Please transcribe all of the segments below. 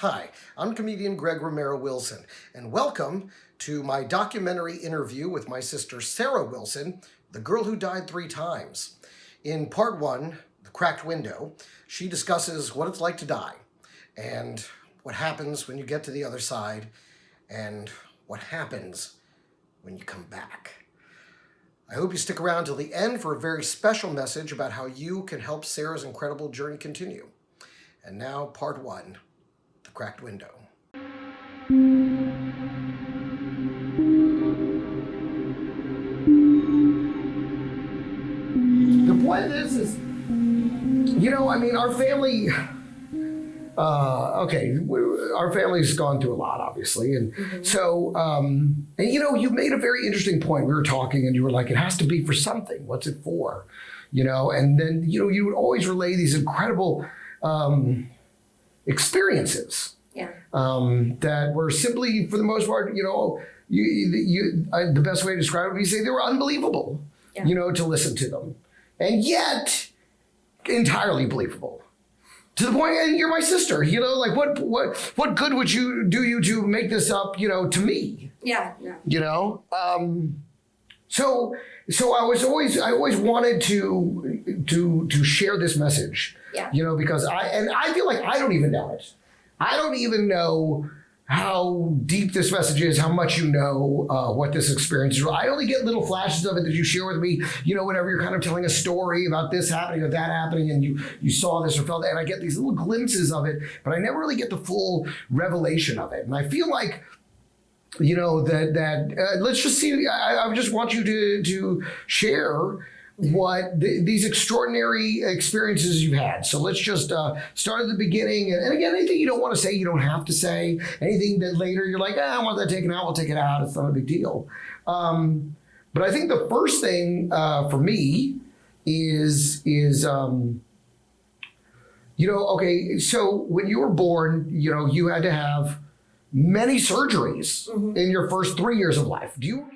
Hi, I'm comedian Greg Romero Wilson, and welcome to my documentary interview with my sister Sarah Wilson, the girl who died 3 times. In part 1, The Cracked Window, she discusses what it's like to die, and what happens when you get to the other side, and what happens when you come back. I hope you stick around till the end for a very special message about how you can help Sarah's incredible journey continue. And now, part 1. Cracked Window. The point of this is, our family, our family's gone through a lot, obviously. And so, you made a very interesting point. We were talking and you were like, it has to be for something. What's it for? And then, you would always relay these incredible experiences that were simply, for the most part, the best way to describe it would be say they were unbelievable, to listen to them, and yet entirely believable. To the point, and you're my sister, what good would you do to make this up, to me? Yeah. So I always wanted to share this message. Because I feel like I don't even know it. I don't even know how deep this message is, how much what this experience is. I only get little flashes of it that you share with me, whenever you're kind of telling a story about this happening or that happening, and you saw this or felt that, and I get these little glimpses of it, but I never really get the full revelation of it. And I feel like, let's just see, I just want you to share what these extraordinary experiences you've had. So let's just start at the beginning. And again, anything you don't want to say, you don't have to say. Anything that later you're like, I want that taken out, we'll take it out. It's not a big deal. But I think the first thing for me is okay, so when you were born, you had to have many surgeries in your first 3 years of life. Do you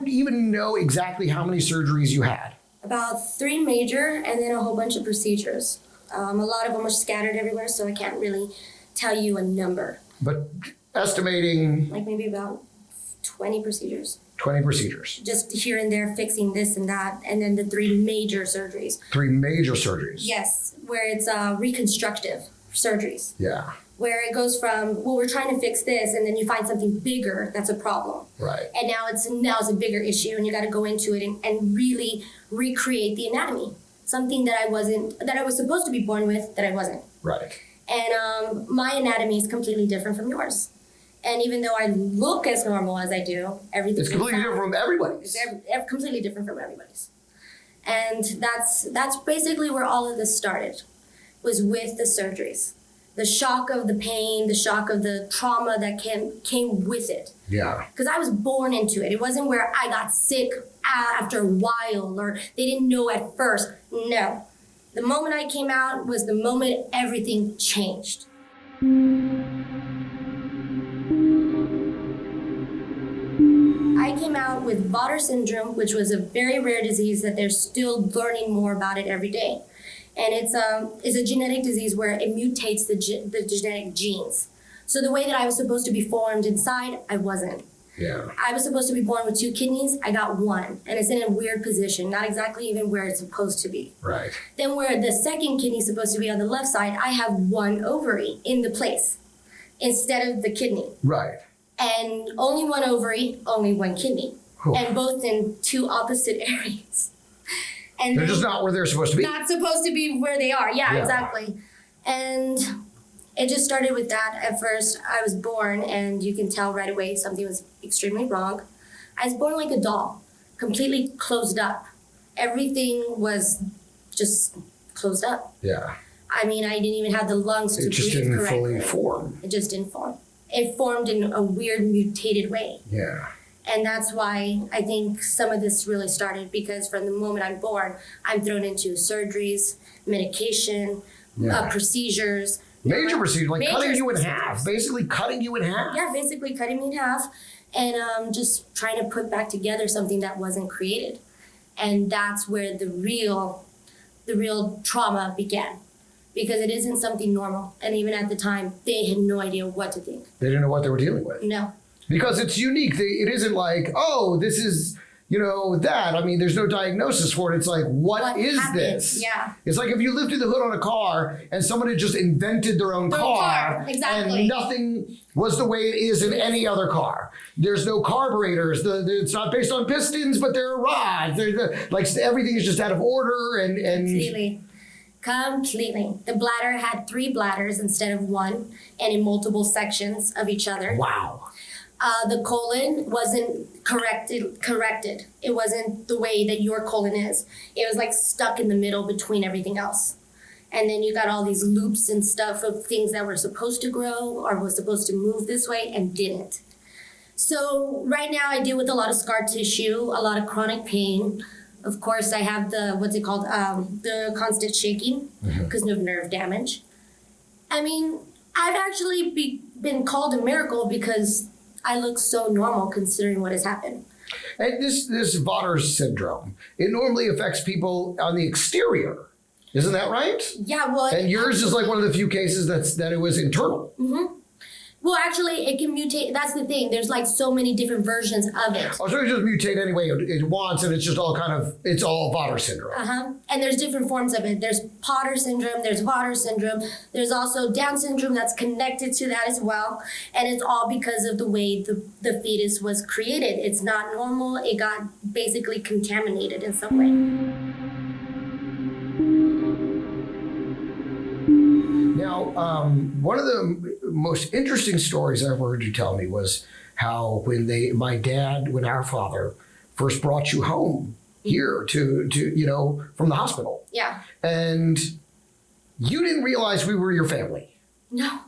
even know exactly how many surgeries you had? About 3 major and then a whole bunch of procedures. A lot of them are scattered everywhere, so I can't really tell you a number. But estimating? Like maybe about 20 procedures. 20 procedures. Just here and there, fixing this and that, and then the 3 major surgeries. 3 major surgeries? Yes, where it's reconstructive surgeries. Yeah. Where it goes from, well, we're trying to fix this, and then you find something bigger that's a problem. Right. And now it's a bigger issue, and you got to go into it and really recreate the anatomy. Something that I was supposed to be born with that I wasn't. Right. And my anatomy is completely different from yours. And even though I look as normal as I do, everything's completely different from everybody's. It's completely different from everybody's. And that's basically where all of this started, was with the surgeries. The shock of the pain, the shock of the trauma that came with it. Yeah. Because I was born into it. It wasn't where I got sick after a while or they didn't know at first. No. The moment I came out was the moment everything changed. I came out with Vater syndrome, which was a very rare disease that they're still learning more about it every day. And it's a genetic disease where it mutates the genetic genes. So the way that I was supposed to be formed inside, I wasn't. Yeah. I was supposed to be born with 2 kidneys. I got 1, and it's in a weird position, not exactly even where it's supposed to be. Right. Then where the second kidney is supposed to be on the left side, I have 1 ovary in the place instead of the kidney. Right. And only 1 ovary, only 1 kidney, Oof. And both in 2 opposite areas. And they're just not where they're supposed to be. Not supposed to be where they are. Yeah, exactly. And it just started with that. At first, I was born, and you can tell right away something was extremely wrong. I was born like a doll, completely closed up. Everything was just closed up. Yeah. I mean, I didn't even have the lungs to breathe correctly. It just didn't fully form. It just didn't form. It formed in a weird, mutated way. Yeah. And that's why I think some of this really started, because from the moment I'm born, I'm thrown into surgeries, medication, procedures. Major procedures, like cutting you in procedures. half, basically cutting you in half. Yeah, basically cutting me in half and just trying to put back together something that wasn't created. And that's where the real trauma began, because it isn't something normal. And even at the time, they had no idea what to think. They didn't know what they were dealing with. No. Because it's unique. It isn't like, oh, this is, that. I mean, there's no diagnosis for it. It's like, what is happened? this? Yeah. It's like if you lifted the hood on a car and someone had just invented their own car. Exactly. And nothing was the way it is in any other car. There's no carburetors. It's not based on pistons, but there are rods. Like everything is just out of order and Completely. The bladder had 3 bladders instead of 1, and in multiple sections of each other. Wow. The colon wasn't corrected. It wasn't the way that your colon is. It was like stuck in the middle between everything else. And then you got all these loops and stuff of things that were supposed to grow or was supposed to move this way and didn't. So right now I deal with a lot of scar tissue, a lot of chronic pain. Of course, I have the constant shaking because of nerve damage. I mean, I've actually been called a miracle because I look so normal considering what has happened. And this Vater's syndrome, it normally affects people on the exterior. Isn't that right? Yeah, well... And yours is like one of the few cases that it was internal. Mm-hmm. Well, actually, it can mutate. That's the thing. There's like so many different versions of it. Oh, so it just mutate any way it wants, and it's just all it's all Vater syndrome. And there's different forms of it. There's Potter syndrome, there's Vater syndrome, there's also Down syndrome that's connected to that as well. And it's all because of the way the fetus was created. It's not normal. It got basically contaminated in some way. Now, one of the most interesting stories I ever heard you tell me was how when our father first brought you home here to from the hospital. Yeah. And you didn't realize we were your family. No.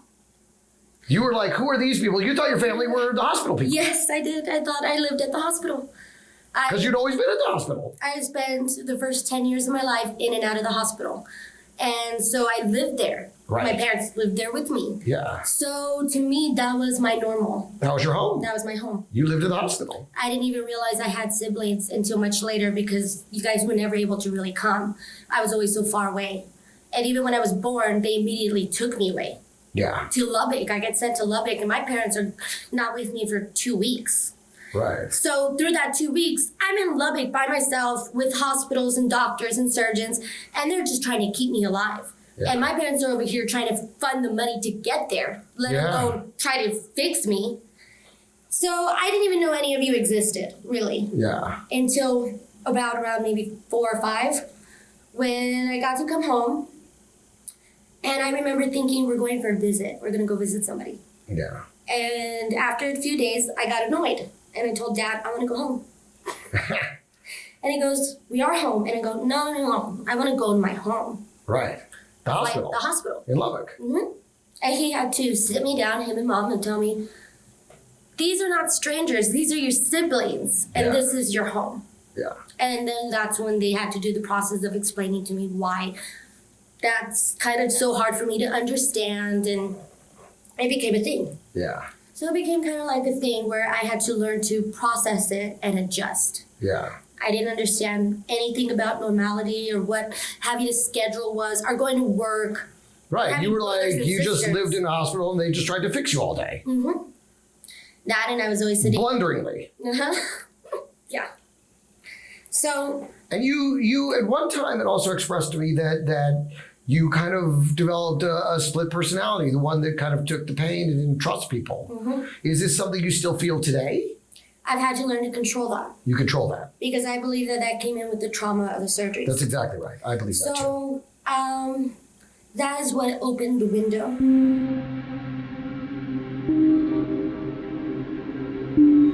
You were like, who are these people? You thought your family were the hospital people. Yes, I did. I thought I lived at the hospital. Because you'd always been at the hospital. I spent the first 10 years of my life in and out of the hospital. And so I lived there. Right. My parents lived there with me. Yeah. So to me, that was my normal. That was your home. That was my home. You lived in the hospital. I didn't even realize I had siblings until much later because you guys were never able to really come. I was always so far away. And even when I was born, they immediately took me away. Yeah. To Lubbock. I get sent to Lubbock, and my parents are not with me for 2 weeks. Right. So through that 2 weeks, I'm in Lubbock by myself with hospitals and doctors and surgeons, and they're just trying to keep me alive. Yeah. And my parents are over here trying to fund the money to get there, let alone try to fix me. So I didn't even know any of you existed, really. Yeah. Until around maybe 4 or 5, when I got to come home. And I remember thinking, we're going for a visit. We're going to go visit somebody. Yeah. And after a few days, I got annoyed. And I told Dad, I want to go home. And he goes, we are home. And I go, no. I want to go to my home. Right. The hospital. Like the hospital. In Lubbock. Mm-hmm. And he had to sit me down, him and Mom, and tell me, these are not strangers. These are your siblings. And this is your home. Yeah. And then that's when they had to do the process of explaining to me why that's kind of so hard for me to understand. And it became a thing. Yeah. So it became kind of like a thing where I had to learn to process it and adjust. Yeah. I didn't understand anything about normality or what having a schedule was or going to work. Right. You were like, you just lived in a hospital and they just tried to fix you all day. Mm-hmm. That, and I was always sitting. Blunderingly. Uh-huh. Yeah. So. And you at one time it also expressed to me that you kind of developed a split personality, the one that kind of took the pain and didn't trust people. Mm-hmm. Is this something you still feel today? I've had to learn to control that. You control that? Because I believe that came in with the trauma of the surgery. That's exactly right. I believe that too. So, that is what opened the window.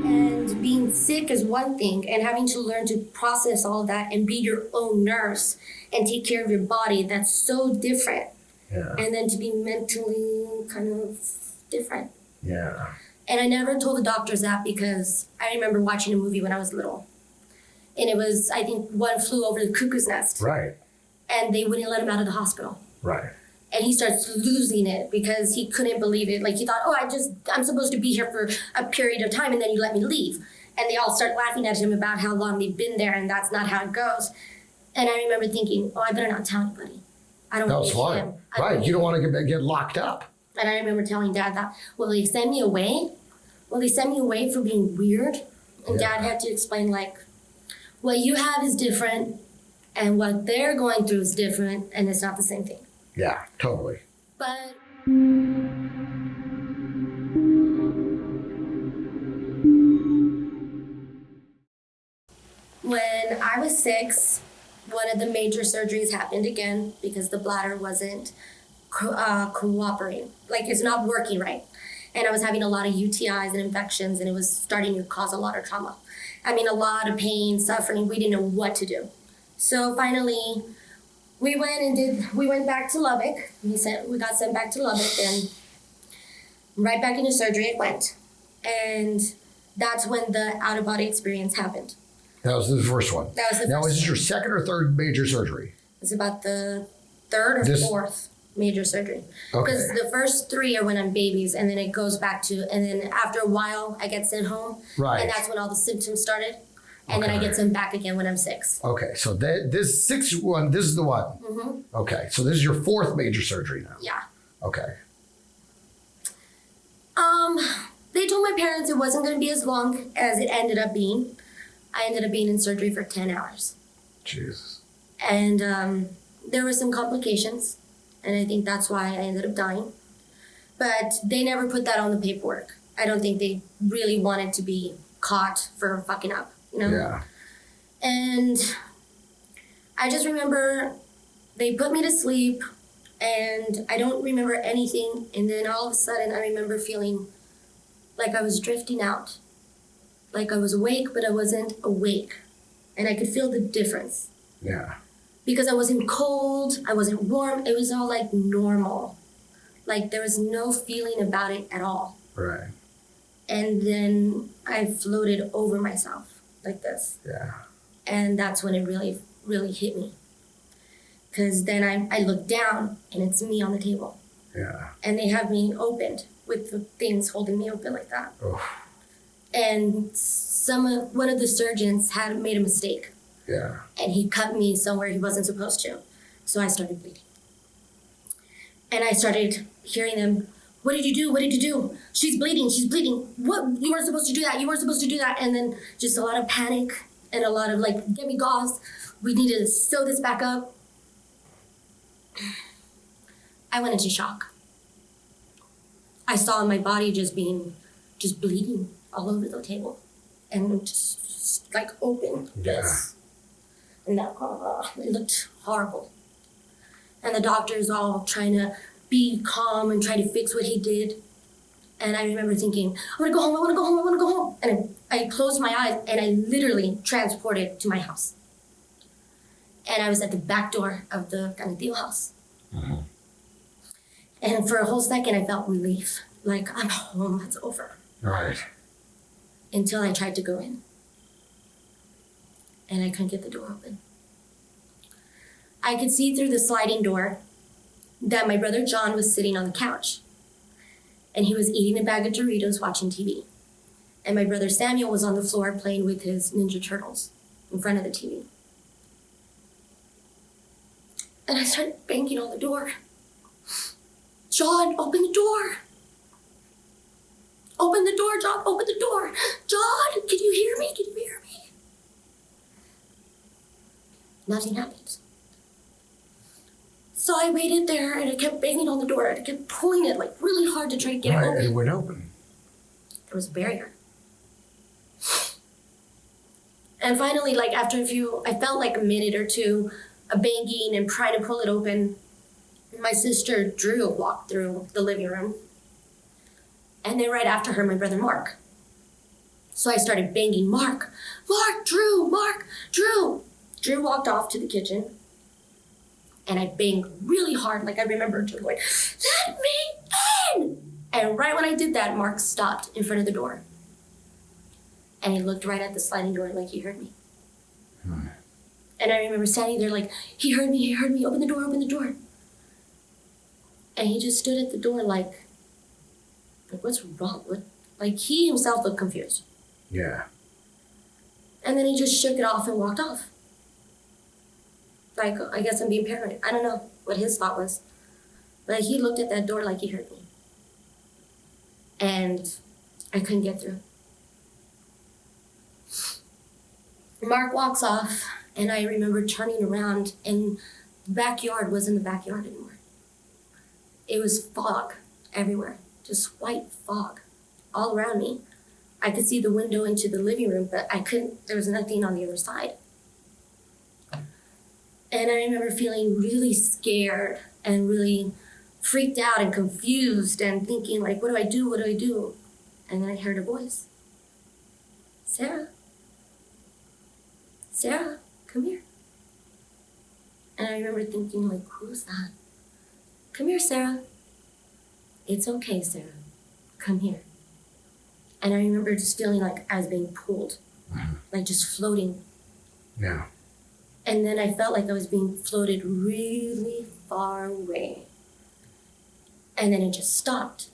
And being sick is one thing, and having to learn to process all that and be your own nurse and take care of your body, that's so different. Yeah. And then to be mentally kind of different. Yeah. And I never told the doctors that because I remember watching a movie when I was little. And it was, I think, One Flew Over the Cuckoo's Nest. Right. And they wouldn't let him out of the hospital. Right. And he starts losing it because he couldn't believe it. Like he thought, I'm supposed to be here for a period of time and then you let me leave. And they all start laughing at him about how long they've been there, and that's not how it goes. And I remember thinking, oh, I better not tell anybody. I don't want to That's be fine. him. Right. You don't want to get locked up. And I remember telling Dad that, will they send me away? Will they send me away for being weird? And Yeah. Dad had to explain, like, what you have is different, and what they're going through is different, and it's not the same thing. Yeah, totally. But when I was 6, one of the major surgeries happened again because the bladder wasn't cooperating. Like, it's not working right. And I was having a lot of UTIs and infections, and it was starting to cause a lot of trauma. I mean, a lot of pain, suffering. We didn't know what to do. So finally, we went back to Lubbock. We got sent back to Lubbock, and right back into surgery it went. And that's when the out-of-body experience happened. That was the first one. That was the Now, first is this one. your second or third major surgery? It's about the third or fourth major surgery. Because Okay. the first 3 are when I'm babies, and then it goes back to, and then after a while, I get sent home. Right. And that's when all the symptoms started. And then I Okay. get sent back again when I'm 6. Okay, so this sixth one, this is the one. Mm-hmm. Okay, so this is your fourth major surgery now. Yeah. Okay. They told my parents it wasn't going to be as long as it ended up being. I ended up being in surgery for 10 hours. Jesus. And there were some complications, and I think that's why I ended up dying. But they never put that on the paperwork. I don't think they really wanted to be caught for fucking up, you know? Yeah. And I just remember they put me to sleep, and I don't remember anything. And then all of a sudden, I remember feeling like I was drifting out. Like I was awake, but I wasn't awake. And I could feel the difference. Yeah. Because I wasn't cold, I wasn't warm. It was all like normal. Like there was no feeling about it at all. Right. And then I floated over myself like this. Yeah. And that's when it really, really hit me. Because then I looked down and it's me on the table. Yeah. And they have me opened with the things holding me open like that. Oh. And one of the surgeons had made a mistake. Yeah. And he cut me somewhere he wasn't supposed to. So I started bleeding. And I started hearing them, what did you do? What did you do? She's bleeding. She's bleeding. What? You weren't supposed to do that. You weren't supposed to do that. And then just a lot of panic and a lot of like, get me gauze. We need to sew this back up. I went into shock. I saw my body just bleeding all over the table and just like open. This. And that, it looked horrible. And the doctors all trying to be calm and try to fix what he did. And I remember thinking, I want to go home, I want to go home, I want to go home. And I closed my eyes and I literally transported to my house. And I was at the back door of the Canadillo house. Mm-hmm. And for a whole second, I felt relief. Like, I'm home, it's over. Right. Until I tried to go in. And I couldn't get the door open. I could see through the sliding door that my brother John was sitting on the couch. And he was eating a bag of Doritos watching TV. And my brother Samuel was on the floor playing with his Ninja Turtles in front of the TV. And I started banging on the door. John, open the door. Open the door, John, open the door. John, can you hear me? Can you hear me? Nothing happened. So I waited there and I kept banging on the door and I kept pulling it like really hard to try to get it Right. open. And it went open. There was a barrier. And finally, like after I felt like a minute or two of banging and trying to pull it open. My sister Drew walked through the living room. And then right after her, my brother Mark. So I started banging, Mark, Drew, Mark, Drew. Drew walked off to the kitchen. And I banged really hard, like I remember Drew going, let me in! And right when I did that, Mark stopped in front of the door. And he looked right at the sliding door like he heard me. And I remember standing there like, he heard me, open the door, open the door. And he just stood at the door like what's wrong? Like he himself looked confused. Yeah. And then he just shook it off and walked off. Like, I guess I'm being paranoid. I don't know what his thought was. But he looked at that door like he heard me. And I couldn't get through. Mark walks off, and I remember turning around, and the backyard wasn't the backyard anymore. It was fog everywhere, just white fog all around me. I could see the window into the living room, but there was nothing on the other side. And I remember feeling really scared and really freaked out and confused and thinking, like, what do I do? What do I do? And then I heard a voice. Sarah? Sarah, come here. And I remember thinking, like, who's that? Come here, Sarah. It's okay, Sarah. Come here. And I remember just feeling like I was being pulled, like just floating. Yeah. And then I felt like I was being floated really far away. And then it just stopped.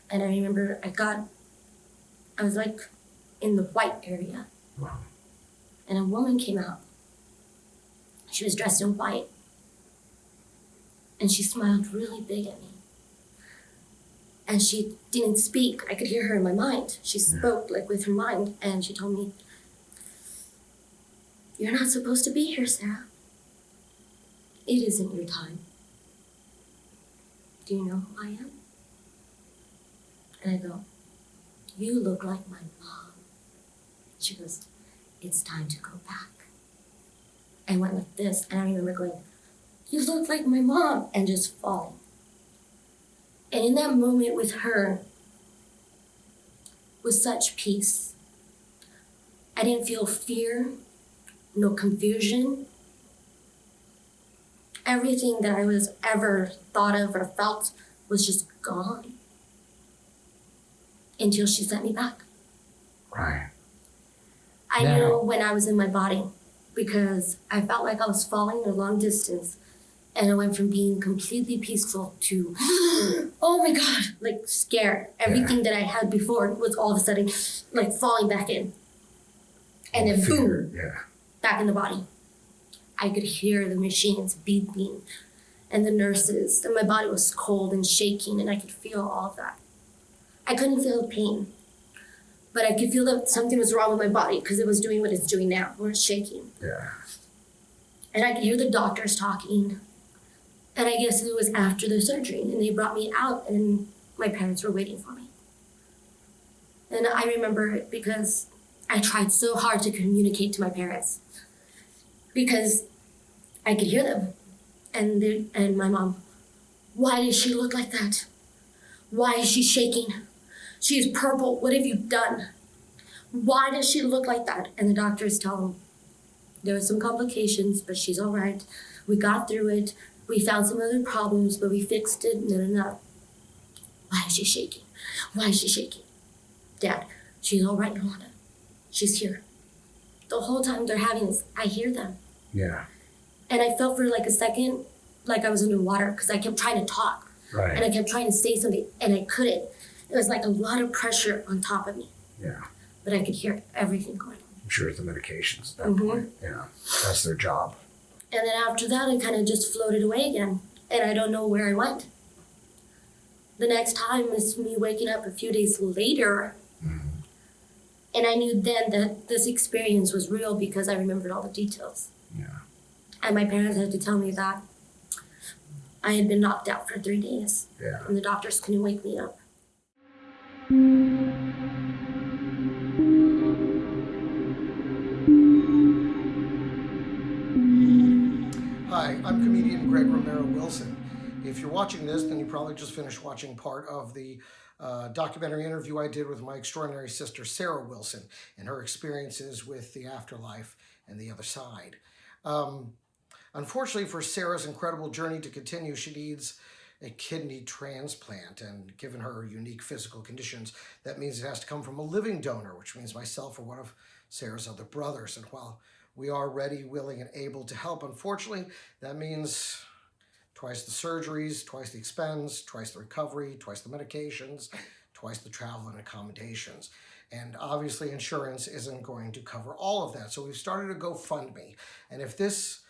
And I remember I was like in the white area. Wow. And a woman came out. She was dressed in white. And she smiled really big at me. And she didn't speak. I could hear her in my mind. She spoke like with her mind. And she told me, "You're not supposed to be here, Sarah. It isn't your time. Do you know who I am?" And I go, "You look like my mom." She goes, "It's time to go back." I went like this, and I remember going, "You look like my mom," and just falling. And in that moment with her was such peace. I didn't feel fear, no confusion. Everything that I was ever thought of or felt was just gone until she sent me back. Right. I Now- knew when I was in my body because I felt like I was falling a long distance, and I went from being completely peaceful to, oh my God, like scared. Everything that I had before was all of a sudden like falling back in. And then Fear. boom, Yeah. back in the body. I could hear the machines beeping and the nurses, and my body was cold and shaking, and I could feel all of that. I couldn't feel the pain, but I could feel that something was wrong with my body because it was doing what it's doing now, where it's shaking. Yeah. And I could hear the doctors talking, and I guess it was after the surgery, and they brought me out, and my parents were waiting for me. And I remember it because I tried so hard to communicate to my parents because I could hear them. And my mom, "Why does she look like that? Why is she shaking? She's purple. What have you done? Why does she look like that?" And the doctors tell them, "There were some complications, but she's all right. We got through it. We found some other problems, but we fixed it. No. Why is she shaking? Why is she shaking? Dad, she's all right, Yolanda. She's here." The whole time they're having this, I hear them. Yeah. And I felt for like a second like I was underwater because I kept trying to talk. Right. And I kept trying to say something, and I couldn't. It was like a lot of pressure on top of me, Yeah. but I could hear everything going on. I'm sure it's the medications at that Mhm. point. Yeah. That's their job. And then after that, I kind of just floated away again, and I don't know where I went. The next time is me waking up a few days later, and I knew then that this experience was real because I remembered all the details. Yeah. And my parents had to tell me that I had been knocked out for 3 days, Yeah. and the doctors couldn't wake me up. Hi, I'm comedian Greg Romero Wilson. If you're watching this, then you probably just finished watching part of the documentary interview I did with my extraordinary sister, Sarah Wilson, and her experiences with the afterlife and the other side. Unfortunately, for Sarah's incredible journey to continue, she needs a kidney transplant, and given her unique physical conditions, that means it has to come from a living donor, which means myself or one of Sarah's other brothers. And while we are ready, willing, and able to help, unfortunately, that means twice the surgeries, twice the expense, twice the recovery, twice the medications, twice the travel and accommodations. And obviously insurance isn't going to cover all of that. So we've started a GoFundMe. And if this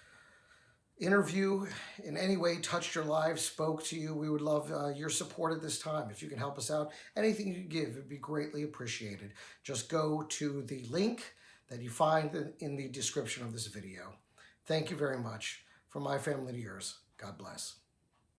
interview in any way touched your life, spoke to you, we would love your support at this time. If you can help us out, anything you give would be greatly appreciated. Just go to the link that you find in the description of this video. Thank you very much. From my family to yours, God bless.